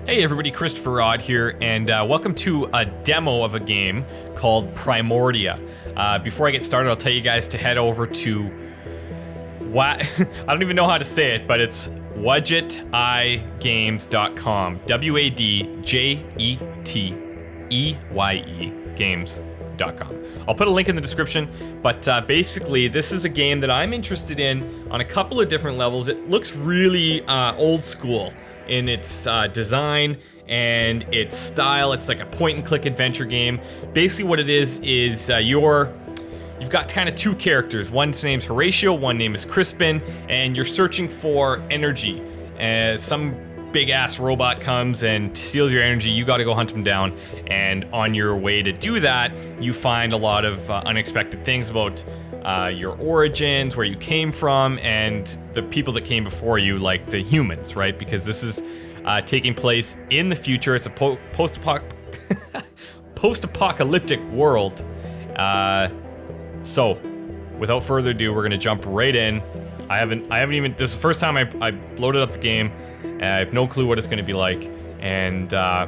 Hey everybody, ChristopherOdd here, and welcome to a demo of a game called Primordia. Before I get started, I'll tell you guys to head over to I don't even know how to say it, but it's wadgeteye.games.com. WADJETEYE games.com. I'll put a link in the description, but basically this is a game that I'm interested in on a couple of different levels. It looks really old school in its design and its style. It's like a point-and-click adventure game. Basically what it is you've got kind of two characters. One's name's Horatio, one name is Crispin, and you're searching for energy. Some big-ass robot comes and steals your energy. You got to go hunt him down, and on your way to do that, you find a lot of unexpected things about your origins, where you came from, and the people that came before you, like the humans, right? Because this is taking place in the future. It's a post-apocalyptic world. So, without further ado, we're gonna jump right in. I haven't even. This is the first time I loaded up the game. I have no clue what it's gonna be like, and I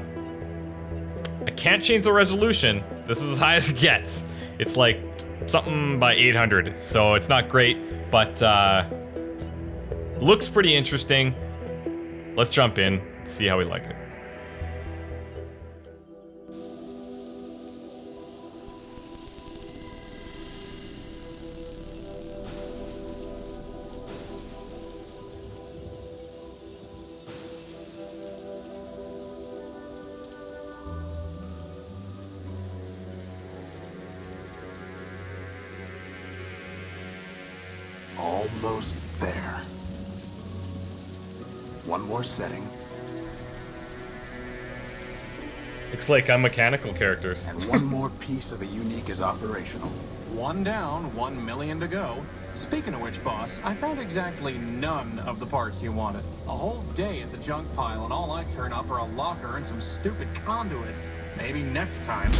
can't change the resolution. This is as high as it gets. It's like something by 800, so it's not great, but looks pretty interesting. Let's jump in, see how we like it. Almost there. One more setting. Looks like I'm mechanical characters. And one more piece of the unique is operational. One down, 1 million to go. Speaking of which, boss, I found exactly none of the parts you wanted. A whole day at the junk pile, and all I turn up are a locker and some stupid conduits. Maybe next time.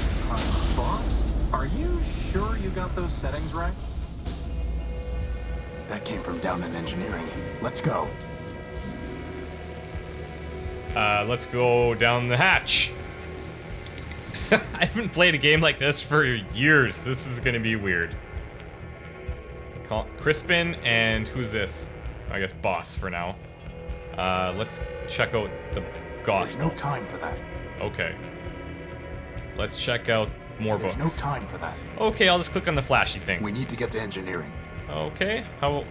Boss, are you sure you got those settings right? That came from down in engineering. Let's go. Let's go down the hatch. I haven't played a game like this for years. This is gonna be weird. Call Crispin, and who's this? I guess boss for now. Let's check out the gospel. There's no time for that. Okay. Let's check out more books. There's no time for that. Okay, I'll just click on the flashy thing. We need to get to engineering. Okay, how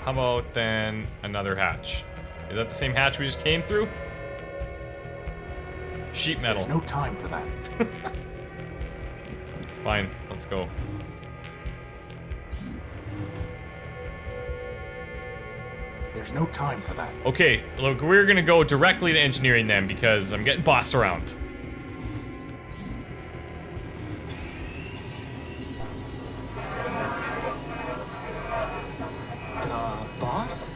about then another hatch? Is that the same hatch we just came through? Sheet metal. There's no time for that. Fine, let's go. There's no time for that. Okay, look, we're gonna go directly to engineering then, because I'm getting bossed around. Boss?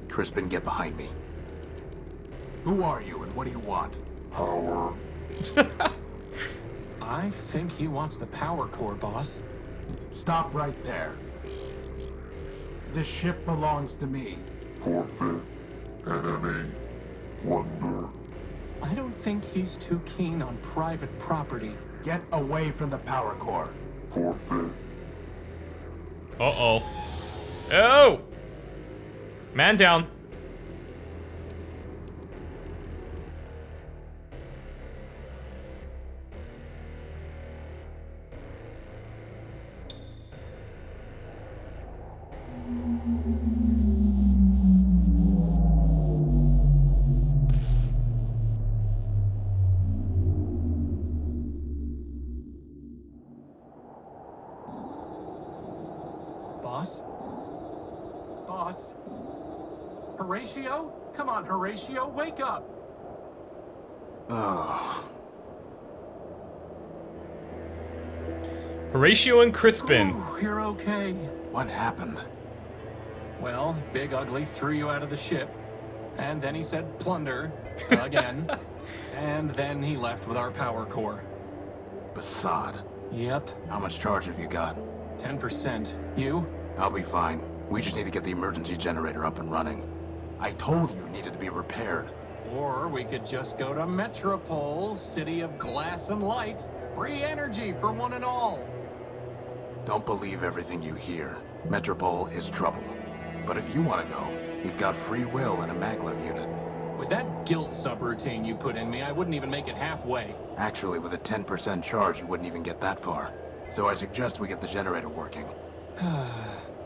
Crispin, get behind me. Who are you and what do you want? Power. I think he wants the power core, boss. Stop right there. This ship belongs to me. Forfeit. Enemy. Plunder. I don't think he's too keen on private property. Get away from the power core. Forfeit. Uh-oh. Oh! Man down. Boss? Boss? Horatio? Come on, Horatio, wake up! Oh. Horatio and Crispin. Ooh, you're okay. What happened? Well, Big Ugly threw you out of the ship. And then he said plunder. Again. And then he left with our power core. Basad. Yep. How much charge have you got? 10%. You? I'll be fine. We just need to get the emergency generator up and running. I told you it needed to be repaired. Or we could just go to Metropol, city of glass and light. Free energy for one and all. Don't believe everything you hear. Metropol is trouble. But if you want to go, we've got free will and a maglev unit. With that guilt subroutine you put in me, I wouldn't even make it halfway. Actually, with a 10% charge, you wouldn't even get that far. So I suggest we get the generator working.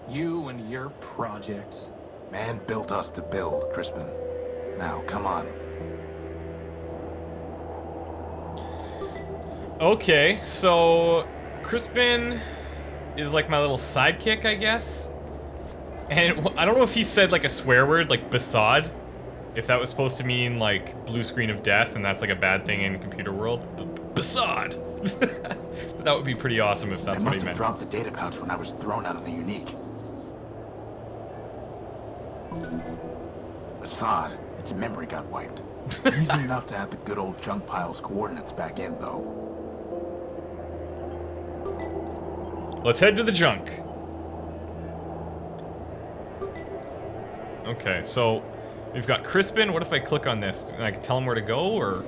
You and your projects. Man built us to build, Crispin. Now, come on. Okay, so Crispin is like my little sidekick, I guess. And I don't know if he said like a swear word, like besod. If that was supposed to mean like blue screen of death, and that's like a bad thing in computer world. Besod. That would be pretty awesome if that's I what must he have meant. dropped the data pouch when I was thrown out of the unique. Assad, its memory got wiped. Easy enough to have the good old junk pile's coordinates back in, though. Let's head to the junk. Okay, so we've got Crispin. What if I click on this and I can tell him where to go, or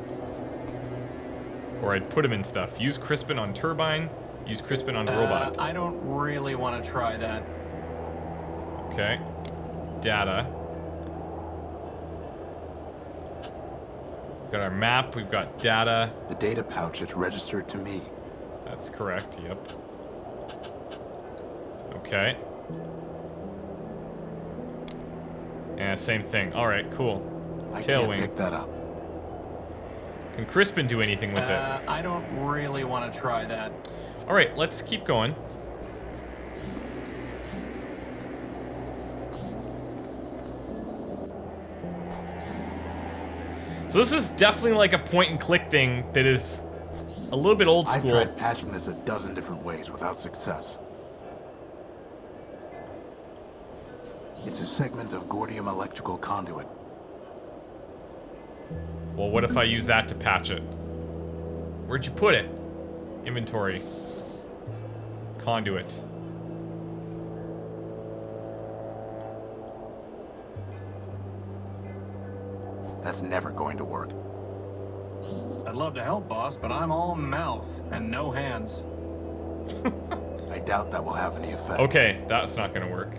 I'd put him in stuff? Use Crispin on turbine. Use Crispin on robot. I don't really want to try that. Okay. Data. We've got our map. We've got data. The data pouch is registered to me. That's correct. Yep. Okay. Yeah, same thing. All right, cool. I Tail can't wing. pick that up. Can Crispin do anything with it? I don't really want to try that. All right, let's keep going. So this is definitely like a point and click thing that is a little bit old I've school. tried patching this a dozen different ways without success. It's a segment of Gordium electrical conduit. Well, what if I use that to patch it? Where'd you put it? Inventory. Conduit. That's never going to work. I'd love to help, boss, but I'm all mouth and no hands. I doubt that will have any effect. Okay, that's not gonna work.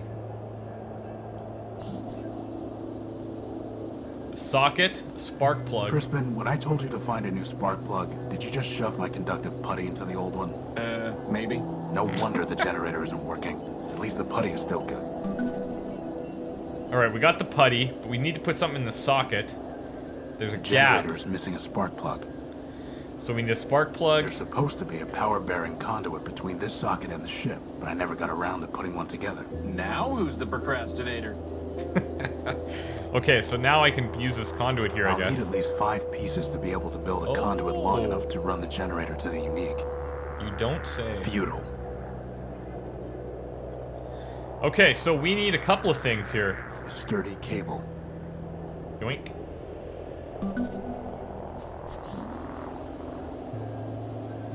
A socket, a spark plug. Crispin, when I told you to find a new spark plug, did you just shove my conductive putty into the old one? Maybe. No wonder the generator isn't working. At least the putty is still good. Alright, we got the putty, but we need to put something in the socket. There's a The gap. generator is missing a spark plug. So we need a spark plug. There's supposed to be a power-bearing conduit between this socket and the ship, but I never got around to putting one together. Now who's the procrastinator? Okay, so now I can use this conduit here, I I'll guess. need at least 5 pieces to be able to build a conduit long enough to run the generator to the unique. You don't say. Futile. Okay, so we need a couple of things here. A sturdy cable. Yoink.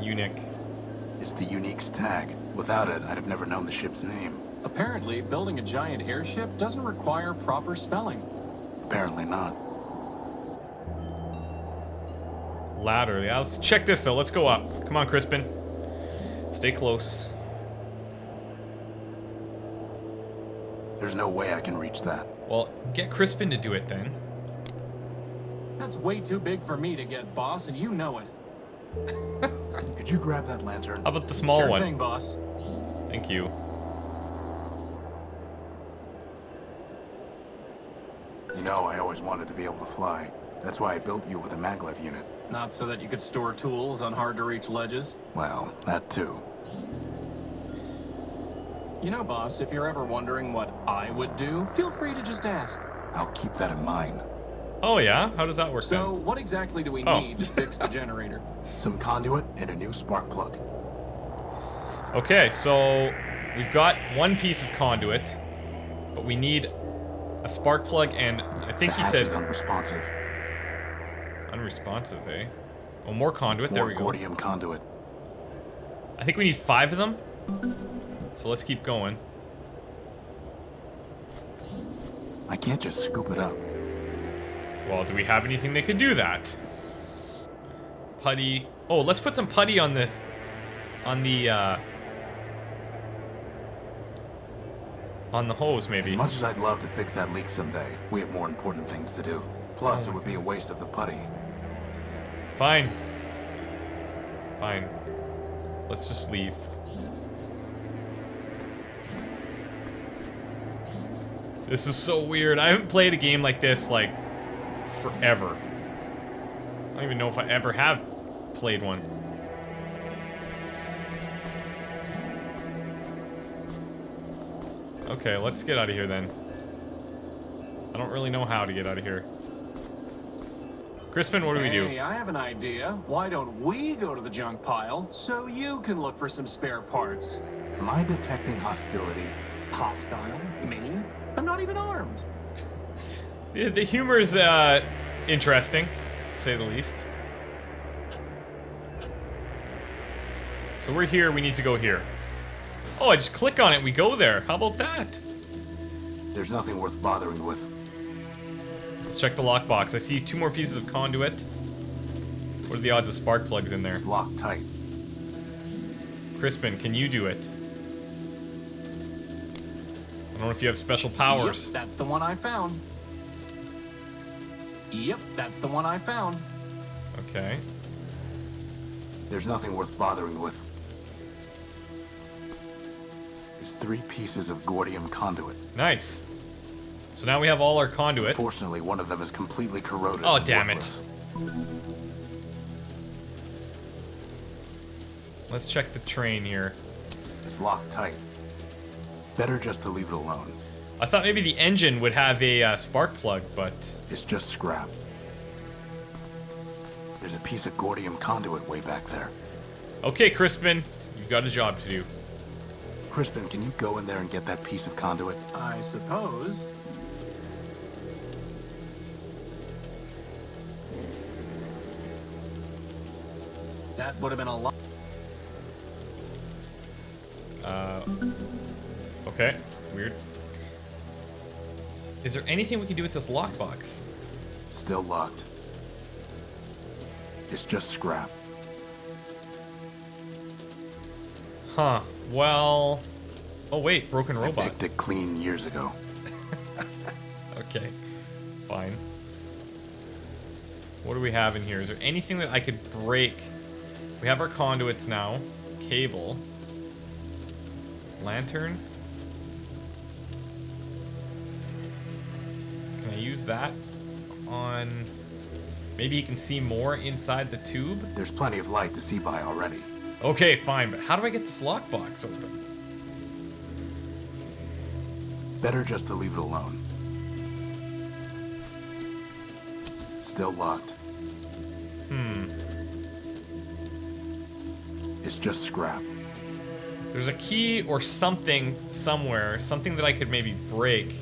Unique. It's the unique's tag. Without it, I'd have never known the ship's name. Apparently, building a giant airship doesn't require proper spelling. Apparently not. Ladder. Yeah, let's check this though. Let's go up. Come on, Crispin. Stay close. There's no way I can reach that. Well, get Crispin to do it then. That's way too big for me to get, boss, and you know it. Could you grab that lantern? How about the small Sure one? thing, boss. Thank you. You know, I always wanted to be able to fly. That's why I built you with a maglev unit. Not so that you could store tools on hard-to-reach ledges. Well, that too. You know, boss, if you're ever wondering what I would do, feel free to just ask. I'll keep that in mind. Oh yeah? How does that work So, then? what exactly do we Oh. need to fix the generator? Some conduit and a new spark plug. Okay, so we've got one piece of conduit, but we need a spark plug and I think The he hatch said is unresponsive. unresponsive, eh? Oh, more conduit. There More we go. Gordium conduit. I think we need 5 of them. So let's keep going. I can't just scoop it up. Well, do we have anything that could do that? Putty. Oh, let's put some putty on this. On the hose, maybe. As much as I'd love to fix that leak someday, we have more important things to do. Plus, it would be a waste of the putty. Fine. Fine. Let's just leave. This is so weird. I haven't played a game like this, like, forever. I don't even know if I ever have played one. Okay, let's get out of here then. I don't really know how to get out of here. Crispin, what do we do? Hey, I have an idea. Why don't we go to the junk pile so you can look for some spare parts? Am I detecting hostility? Hostile? Me? I'm not even armed. The humor's interesting, to say the least. So we're here, we need to go here. Oh, I just click on it, we go there. How about that? There's nothing worth bothering with. Let's check the lockbox. I see 2 more pieces of conduit. What are the odds of spark plugs in there? It's locked tight. Crispin, can you do it? I don't know if you have special powers. Yep, that's the one I found. Yep, that's the one I found. Okay. There's nothing worth bothering with. It's 3 pieces of gordium conduit. Nice. So now we have all our conduit. Unfortunately, one of them is completely corroded. Oh, and damn worthless. it. Let's check the train here. It's locked tight. Better just to leave it alone. I thought maybe the engine would have a spark plug, but... It's just scrap. There's a piece of gordium conduit way back there. Okay, Crispin, you've got a job to do. Crispin, can you go in there and get that piece of conduit? I suppose. That would have been a lot. Okay, weird. Is there anything we can do with this lockbox? Still locked. It's just scrap. Huh, well... Oh wait, broken I robot. picked it clean years ago. Okay, fine. What do we have in here? Is there anything that I could break? We have our conduits now. Cable. Lantern. Can I use that on... Maybe you can see more inside the tube? There's plenty of light to see by already. Okay, fine, but how do I get this lockbox open? Better just to leave it alone. Still locked. It's just scrap. There's a key or something somewhere, something that I could maybe break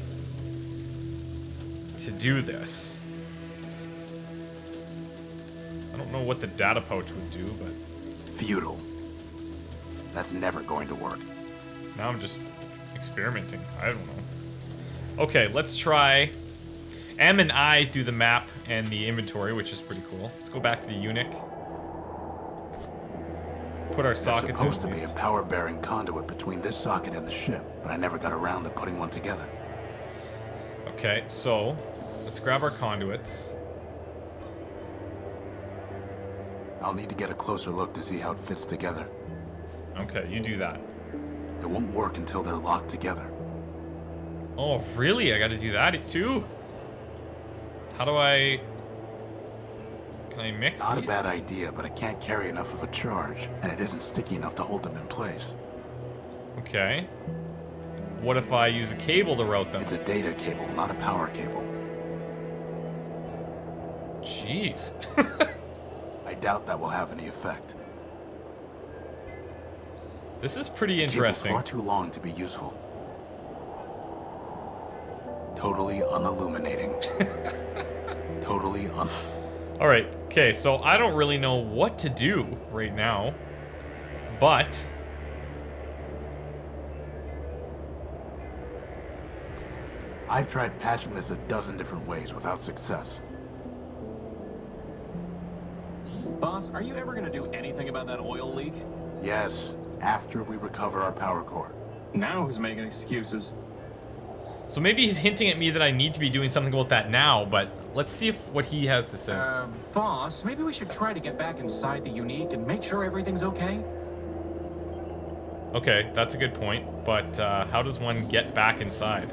to do this. I don't know what the data pouch would do, but Futile. That's never going to work. now I'm just experimenting. I don't know. Okay, let's try. M and I do the map and the inventory, which is pretty cool. Let's go back to the Eunuch. Put our There's sockets in. supposed to be a power-bearing conduit between this socket and the ship, but I never got around to putting one together. Okay, so let's grab our conduits. I'll need to get a closer look to see how it fits together. Okay, you do that. It won't work until they're locked together. Oh, really? I gotta do that too? How do I... Can I mix Not a these? bad idea, but I can't carry enough of a charge, and it isn't sticky enough to hold them in place. Okay. What if I use a cable to route them? It's a data cable, not a power cable. Jeez. I doubt that will have any effect. This is pretty Cable's interesting. far too long to be useful. Totally unilluminating. Totally un... Alright, okay, so I don't really know what to do right now, but... I've tried patching this a dozen different ways without success. Boss, are you ever gonna do anything about that oil leak? Yes, after we recover our power core. Now who's making excuses? So maybe he's hinting at me that I need to be doing something about that now, but let's see what he has to say. Boss, maybe we should try to get back inside the Unique and make sure everything's okay? Okay, that's a good point, but how does one get back inside?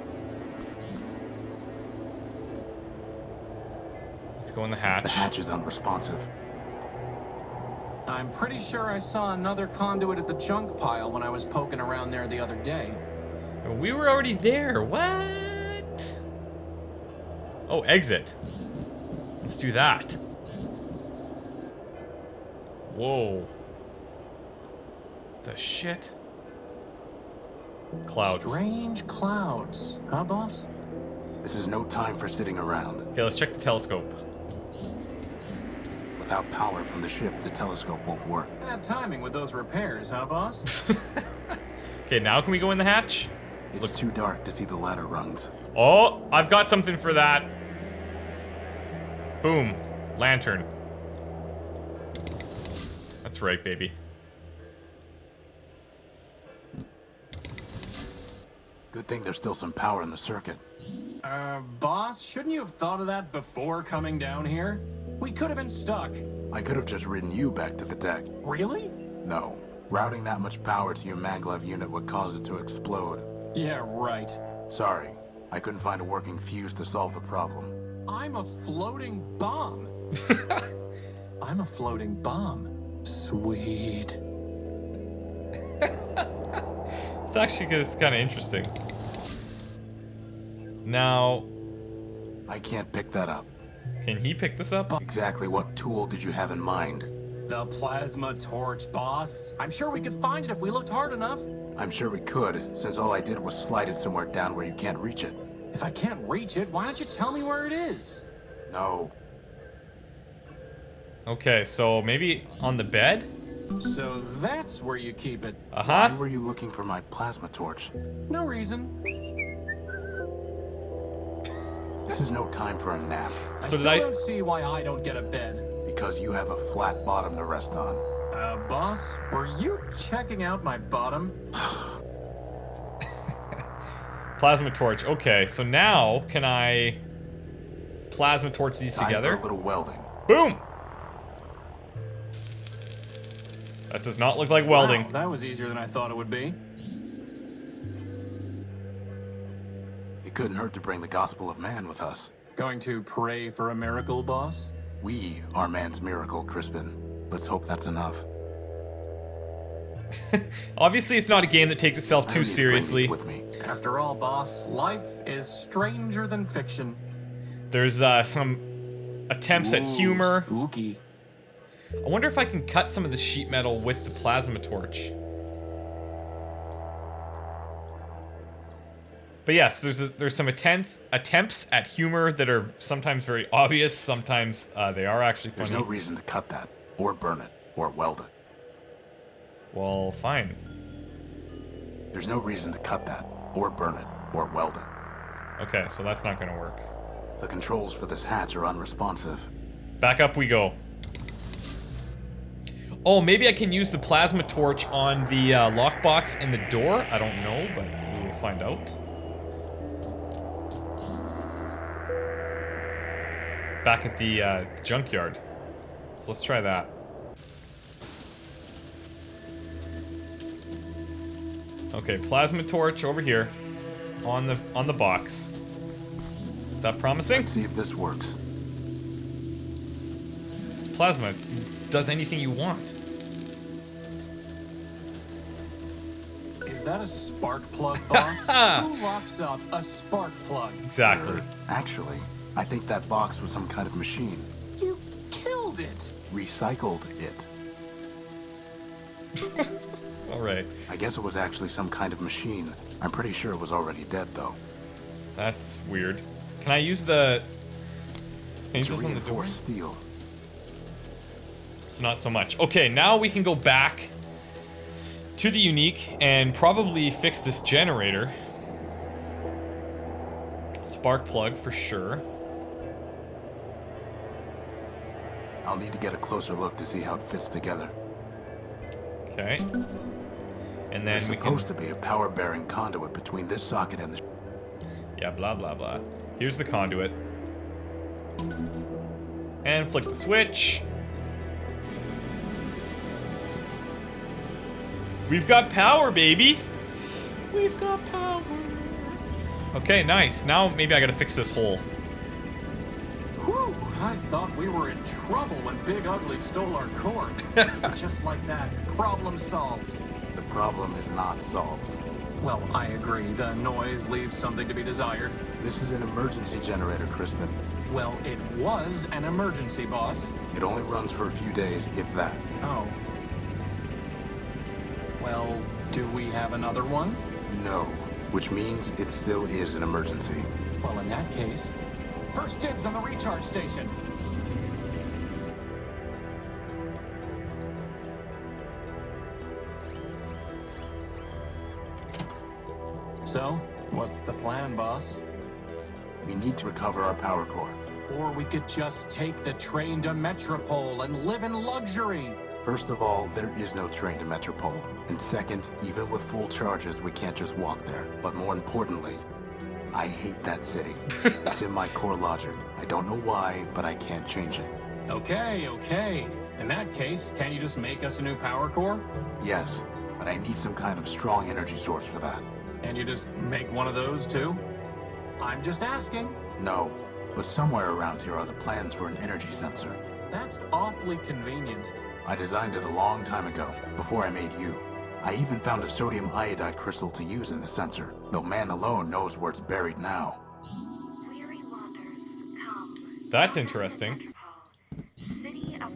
Let's go in the hatch. The hatch is unresponsive. I'm pretty sure I saw another conduit at the junk pile when I was poking around there the other day. We were already there. What? Oh, exit. Let's do that. Whoa. The shit? Clouds. Strange clouds, huh, boss? This is no time for sitting around. Okay, let's check the telescope. Without power from the ship, the telescope won't work. Bad timing with those repairs, huh, boss? Okay, now can we go in the hatch? It's too dark to see the ladder rungs. Oh, I've got something for that. Boom. Lantern. That's right, baby. Good thing there's still some power in the circuit. Boss, shouldn't you have thought of that before coming down here? We could have been stuck. I could have just ridden you back to the deck. Really? No. Routing that much power to your maglev unit would cause it to explode. Yeah, right. Sorry. I couldn't find a working fuse to solve the problem. I'm a floating bomb. I'm a floating bomb. Sweet. It's actually it's kind of interesting. Now, I can't pick that up. can he pick this up? Exactly what tool did you have in mind? The plasma torch, boss. I'm sure we could find it if we looked hard enough. I'm sure we could, since all I did was slide it somewhere down where you can't reach it. If I can't reach it, why don't you tell me where it is? No. Okay, so maybe on the bed? So that's where you keep it. Why Uh-huh. were you looking for my plasma torch? No reason. This is no time for a nap, I So still did I- don't see why I don't get a bed. because you have a flat bottom to rest on. Boss, were you checking out my bottom? Plasma torch. Okay, so now can I plasma torch these Time together? for a little welding. Boom! That does not look like welding. Wow, that was easier than I thought it would be. It couldn't hurt to bring the gospel of man with us. Going to pray for a miracle, boss? We are man's miracle, Crispin. Let's hope that's enough. Obviously, it's not a game that takes itself I too need to bring these seriously. with me. After all, boss, life is stranger than fiction. There's some attempts at Ooh, humor. Spooky. I wonder if I can cut some of the sheet metal with the plasma torch. But yes, there's some attempts at humor that are sometimes very obvious. Sometimes they are actually funny. There's no reason to cut that, or burn it, or weld it. Well, fine. There's no reason to cut that, or burn it, or weld it. Okay, so that's not gonna work. The controls for this hatch are unresponsive. Back up we go. Oh, maybe I can use the plasma torch on the lockbox in the door? I don't know, but we will find out. Back at the junkyard. So let's try that. Okay, plasma torch over here on the box. Is that promising? Let's see if this works. This plasma does anything you want. Is that a spark plug, boss? Who locks up a spark plug? Exactly. Actually, I think that box was some kind of machine. You killed it! Recycled it. All right. I guess it was actually some kind of machine. I'm pretty sure it was already dead, though. That's weird. Can I use the... Can I use It's this on the door? reinforced steel. So not so much. Okay, now we can go back to the Unique and probably fix this generator. Spark plug for sure. I'll need to get a closer look to see how it fits together. Okay. And then There's we can... supposed to be a power-bearing conduit between this socket and the... Yeah, blah, blah, blah. Here's the conduit. And flick the switch. We've got power, baby. We've got power. Okay, nice. Now maybe I gotta fix this hole. Whew, I thought we were in trouble when Big Ugly stole our cord. But just like that, problem solved. The problem is not solved. Well, I agree. The noise leaves something to be desired. This is an emergency generator, Crispin. Well, it was an emergency, boss. It only runs for a few days, if that. Oh. Well, do we have another one? No, which means it still is an emergency. Well, in that case, first dibs on the recharge station. So, what's the plan, boss? We need to recover our power core. Or we could just take the train to Metropol and live in luxury. First of all, there is no train to Metropol. And second, even with full charges, we can't just walk there. But more importantly, I hate that city. It's in my core logic. I don't know why, but I can't change it. Okay. In that case, can you just make us a new power core? Yes, but I need some kind of strong energy source for that. And you just make one of those too? I'm just asking. No, but somewhere around here are the plans for an energy sensor. That's awfully convenient. I designed it a long time ago, before I made you. I even found a sodium iodide crystal to use in the sensor, though man alone knows where it's buried now. That's interesting.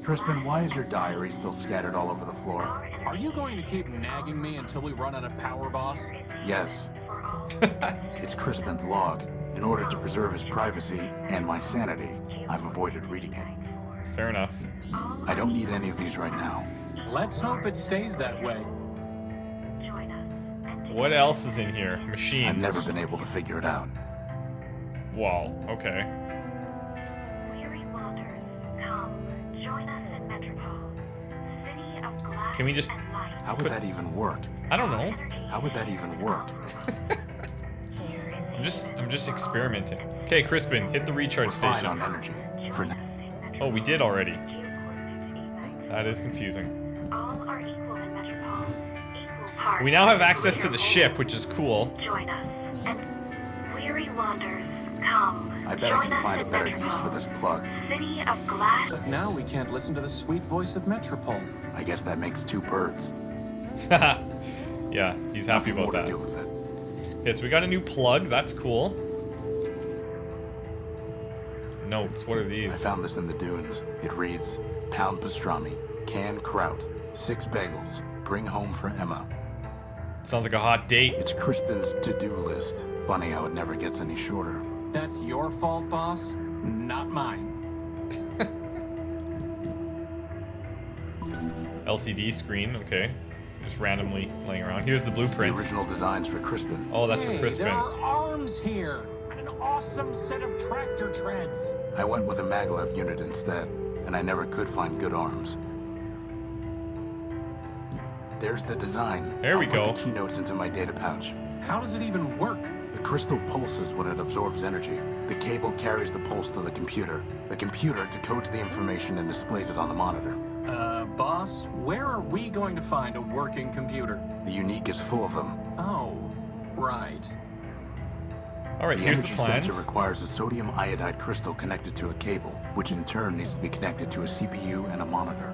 Crispin, why is your diary still scattered all over the floor? Are you going to keep nagging me until we run out of power, boss? Yes. It's Crispin's log. In order to preserve his privacy and my sanity, I've avoided reading it. Fair enough. I don't need any of these right now. Let's hope it stays that way. What else is in here? Machines. I've never been able to figure it out. Whoa, okay. Can we just... How would that even work? I don't know. How would that even work? I'm just experimenting. Okay, Crispin, hit the recharge We're fine station. on energy. For now. Oh, we did already. That is confusing. We now have access to the ship, which is cool. I bet I can find a better use for this plug. But now we can't listen to the sweet voice of Metropol. I guess that makes two birds. Yeah, he's happy Nothing about more that. to do with it. Okay, so we got a new plug. That's cool. Notes, what are I these? found this in the dunes. It reads, pound pastrami, canned kraut, 6 bagels, bring home for Emma. Sounds like a hot date. It's Crispin's to-do list. Funny how it never gets any shorter. That's your fault, boss, not mine. LCD screen, okay. Just randomly laying around. Here's the The blueprints. original designs for Crispin. Oh, that's for Hey, Crispin. there are arms here, and an awesome set of tractor treads. I went with a maglev unit instead, and I never could find good arms. There's the design. There we I'll go. Put the keynotes into my data pouch. How does it even work? The crystal pulses when it absorbs energy. The cable carries the pulse to the computer. The computer decodes the information and displays it on the monitor. Boss, where are we going to find a working computer? The Unique is full of them. Oh, right. All right, The here's the energy plans. sensor requires a sodium iodide crystal connected to a cable, which in turn needs to be connected to a CPU and a monitor.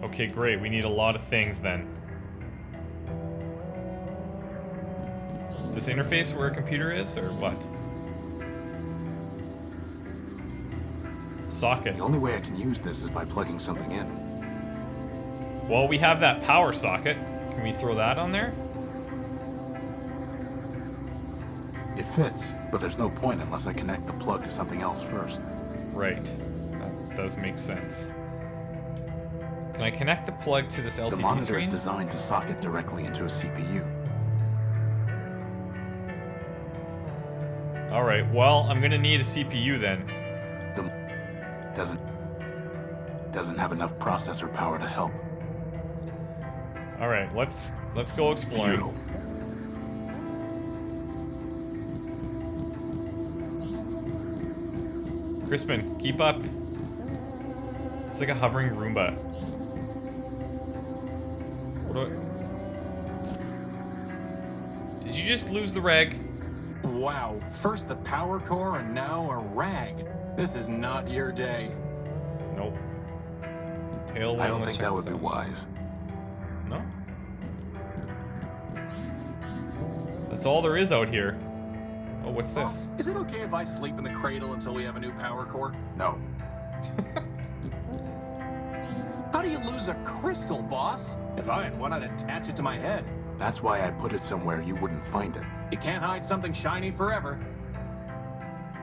Okay, great. We need a lot of things then. Is this interface where a computer is, or what? Socket. The only way I can use this is by plugging something in. Well, we have that power socket. Can we throw that on there? It fits, but there's no point unless I connect the plug to something else first. Right. That does make sense. Can I connect the plug to this LCD The monitor screen? is designed to socket directly into a CPU. Alright, well, I'm gonna need a CPU then. Doesn't have enough processor power to help. Alright, let's go exploring. Futile. Crispin, keep up. It's like a hovering Roomba. What do I... Did you just lose the rag? Wow, first the power core and now a rag. This is not your day. Nope. Tailwind. I don't let's think check that would this be out. wise. No? That's all there is out here. Oh, what's this? Boss, is it okay if I sleep in the cradle until we have a new power core? No. How do you lose a crystal, boss? If I had one, I'd attach it to my head. That's why I put it somewhere you wouldn't find it. You can't hide something shiny forever.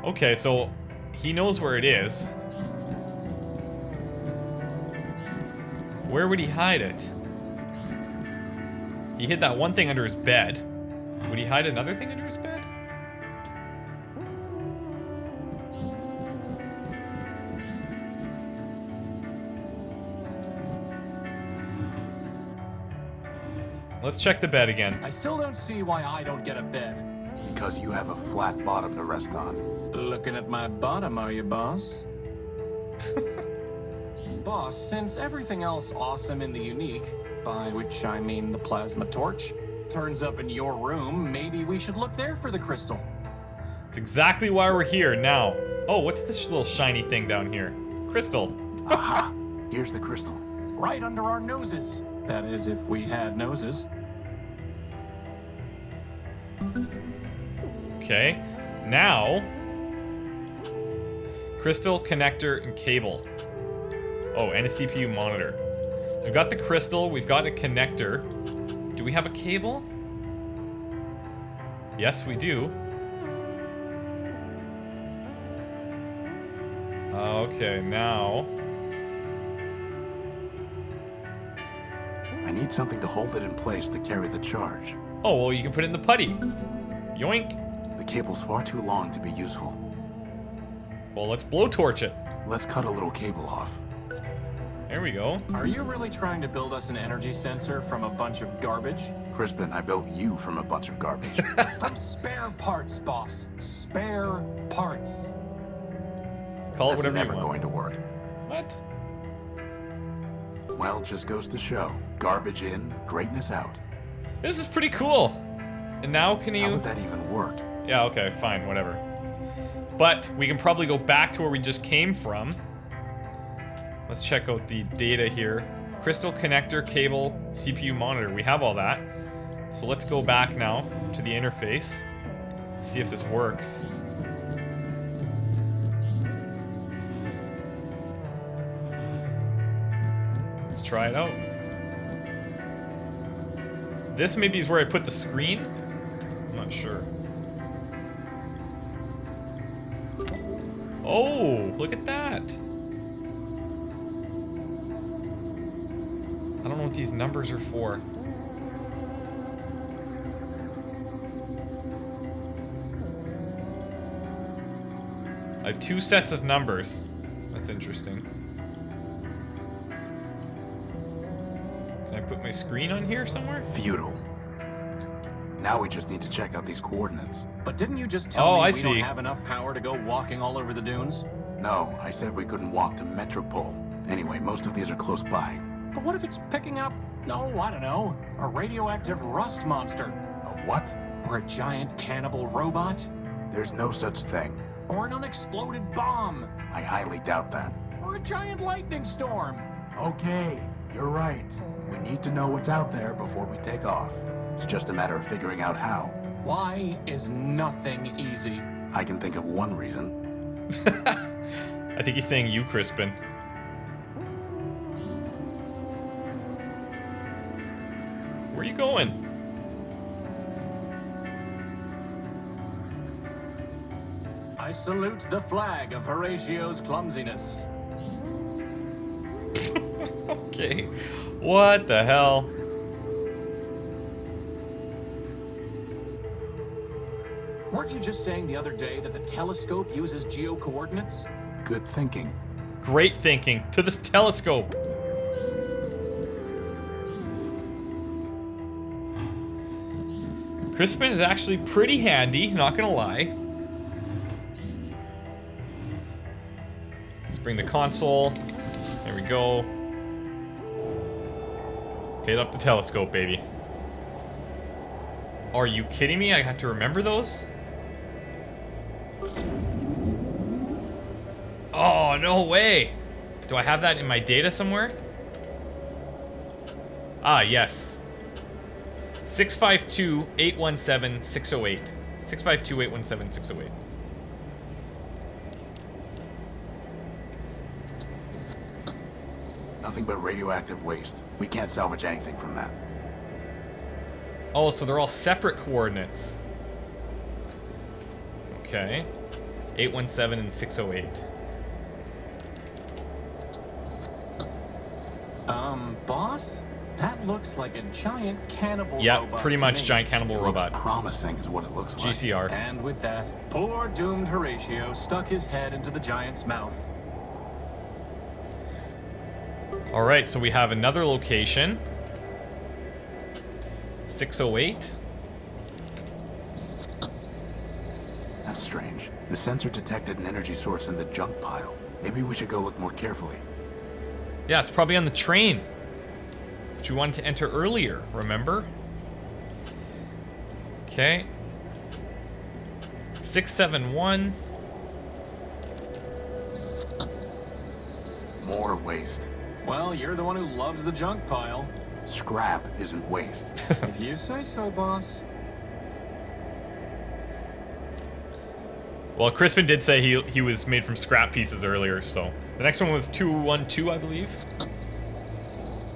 Okay, so he knows where it is. Where would he hide it? He hid that one thing under his bed. Would he hide another thing under his bed? Let's check the bed again. I still don't see why I don't get a bed. Because you have a flat bottom to rest on. Looking at my bottom, are you, boss? Boss, since everything else awesome in the unique, by which I mean the plasma torch, turns up in your room, maybe we should look there for the crystal. It's exactly why we're here now. Oh, what's this little shiny thing down here? Crystal. Aha! Here's the crystal. Right under our noses. That is, if we had noses. Okay. Now, crystal, connector, and cable. Oh, and a CPU monitor. So we've got the crystal, we've got a connector. Do we have a cable? Yes, we do. Okay, now... I need something to hold it in place to carry the charge. Oh, well, you can put it in the putty. Yoink. The cable's far too long to be useful. Well, let's blowtorch it. Let's cut a little cable off. There we go. Are you really trying to build us an energy sensor from a bunch of garbage? Crispin, I built you from a bunch of garbage. From spare parts, boss. Spare parts. Call it That's whatever you never want. going to work. What? Well, just goes to show. Garbage in, greatness out. This is pretty cool. And now can How you... would that even work? Yeah, okay, fine, whatever. But we can probably go back to where we just came from. Let's check out the data here. Crystal, connector, cable, CPU monitor. We have all that. So let's go back now to the interface. See if this works. Let's try it out. This maybe is where I put the screen? I'm not sure. Oh, look at that. I don't know what these numbers are for. I have 2 sets of numbers. That's interesting. Can I put my screen on here somewhere? Futile. Now we just need to check out these coordinates. But didn't you just tell Oh, me I we see. don't have enough power to go walking all over the dunes? No, I said we couldn't walk to Metropol. Anyway, most of these are close by. But what if it's picking up, oh, I don't know, a radioactive rust monster? A what? Or a giant cannibal robot? There's no such thing. Or an unexploded bomb? I highly doubt that. Or a giant lightning storm? Okay, you're right. We need to know what's out there before we take off. It's just a matter of figuring out how. Why is nothing easy? I can think of one reason. I think he's saying you, Crispin. Where are you going? I salute the flag of Horatio's clumsiness. Okay. What the hell? Weren't you just saying the other day that the telescope uses geo-coordinates? Good thinking. Great thinking. To the telescope. Crispin is actually pretty handy, not gonna lie. Let's bring the console. There we go. Hit up the telescope, baby. Are you kidding me? I have to remember those? Oh, no way. Do I have that in my data somewhere? Ah, yes. 652-817-608. 652-817-608. Nothing but radioactive waste. We can't salvage anything from that. Oh, so they're all separate coordinates. Okay. 817 and 608. Boss? That looks like a giant cannibal Yeah, robot pretty to much me. giant cannibal It robot. looks promising is what it looks like. GCR. And with that, poor doomed Horatio stuck his head into the giant's mouth. Alright, so we have another location. 608. That's strange. The sensor detected an energy source in the junk pile. Maybe we should go look more carefully. Yeah, it's probably on the train. Which we wanted to enter earlier, remember? Okay. 671. More waste. Well, you're the one who loves the junk pile. Scrap isn't waste. If you say so, boss. Well, Crispin did say he was made from scrap pieces earlier, so. The next one was 212, I believe.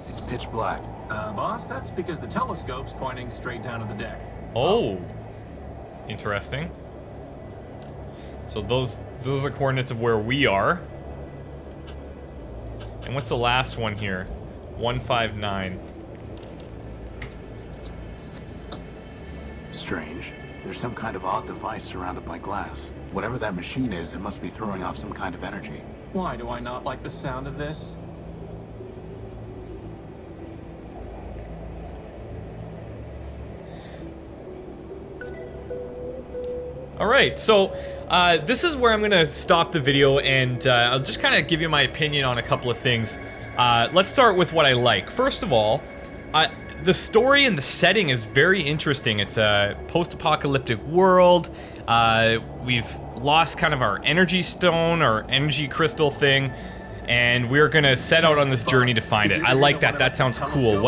It's pitch black. Boss, that's because the telescope's pointing straight down at the deck. Oh. Interesting. So those are coordinates of where we are. And what's the last one here? 159. Strange. There's some kind of odd device surrounded by glass. Whatever that machine is, it must be throwing off some kind of energy. Why do I not like the sound of this? Alright, so this is where I'm going to stop the video, and I'll just kind of give you my opinion on a couple of things. Let's start with what I like. First of all, the story and the setting is very interesting. It's a post-apocalyptic world. We've lost kind of our energy stone, our energy crystal thing, and we're going to set out on this journey to find it. I like that. That sounds cool.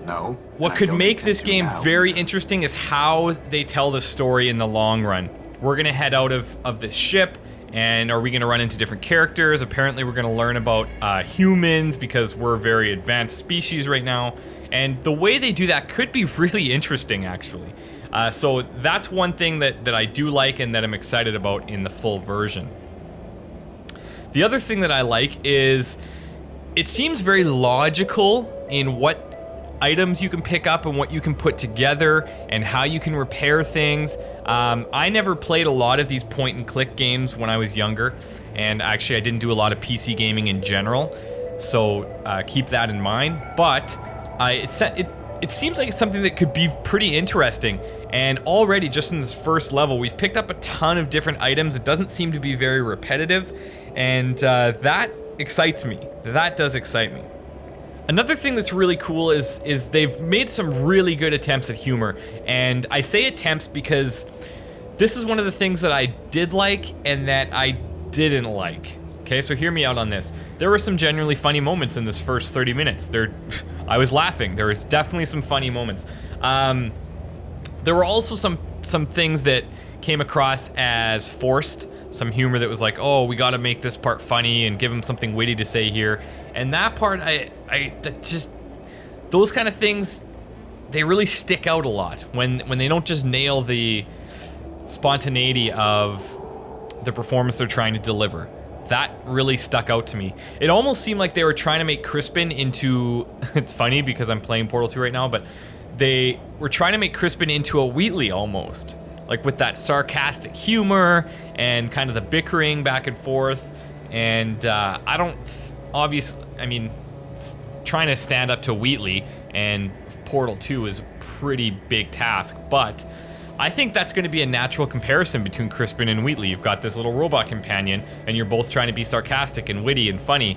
No. What could make this game very interesting is how they tell the story in the long run. We're gonna head out of the ship, and are we gonna run into different characters? Apparently we're gonna learn about humans, because we're a very advanced species right now. And the way they do that could be really interesting, actually. So that's one thing that I do like and that I'm excited about in the full version. The other thing that I like is it seems very logical in what items you can pick up and what you can put together and how you can repair things. I never played a lot of these point and click games when I was younger, and actually I didn't do a lot of PC gaming in general, so keep that in mind. But it seems like it's something that could be pretty interesting, and already just in this first level we've picked up a ton of different items. It doesn't seem to be very repetitive, and that excites me. That does excite me. Another thing that's really cool is they've made some really good attempts at humor, and I say attempts because this is one of the things that I did like and that I didn't like. Okay, so hear me out on this. There were some genuinely funny moments in this first 30 minutes. I was laughing. There was definitely some funny moments. There were also some things that came across as forced. Some humor that was like, oh, we gotta make this part funny and give him something witty to say here. And that part, those kind of things, they really stick out a lot when they don't just nail the spontaneity of the performance they're trying to deliver. That really stuck out to me. It almost seemed like they were trying to make Crispin into, it's funny because I'm playing Portal 2 right now, but they were trying to make Crispin into a Wheatley almost. like with that sarcastic humor and kind of the bickering back and forth. And I don't, obviously, I mean, trying to stand up to Wheatley and Portal 2 is a pretty big task, but I think that's going to be a natural comparison between Crispin and Wheatley. You've got this little robot companion, and you're both trying to be sarcastic and witty and funny.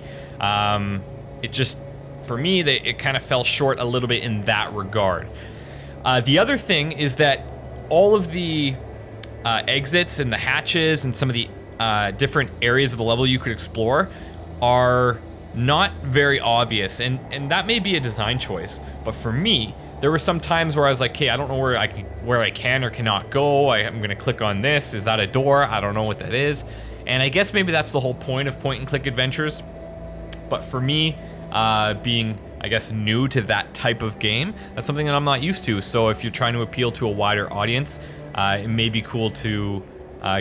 It just, for me, it kind of fell short a little bit in that regard. The other thing is that all of the exits and the hatches and some of the different areas of the level you could explore are not very obvious, and that may be a design choice, but for me, there were some times where I was like, okay, I don't know where I can or cannot go. I'm gonna click on this. Is that a door? I don't know what that is. And I guess maybe that's the whole point of point and click adventures. But for me, being, I guess, new to that type of game, that's something that I'm not used to. So if you're trying to appeal to a wider audience, it may be cool to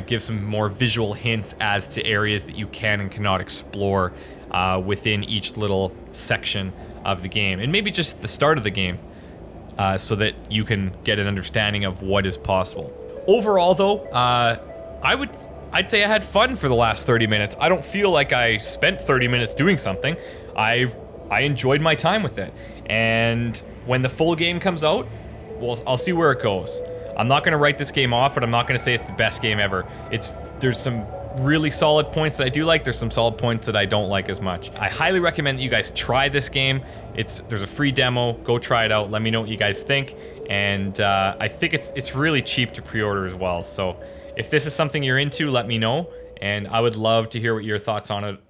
give some more visual hints as to areas that you can and cannot explore within each little section of the game. And maybe just the start of the game. So that you can get an understanding of what is possible. Overall, though, I'd say I had fun for the last 30 minutes. I don't feel like I spent 30 minutes doing something. I enjoyed my time with it. And when the full game comes out, well, I'll see where it goes. I'm not going to write this game off, but I'm not going to say it's the best game ever. There's some really solid points that I do like. There's some solid points that I don't like as much. I highly recommend that you guys try this game. There's a free demo. Go try it out. Let me know what you guys think. And I think it's really cheap to pre-order as well. So if this is something you're into, let me know. And I would love to hear what your thoughts on it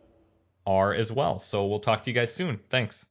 are as well. So we'll talk to you guys soon. Thanks.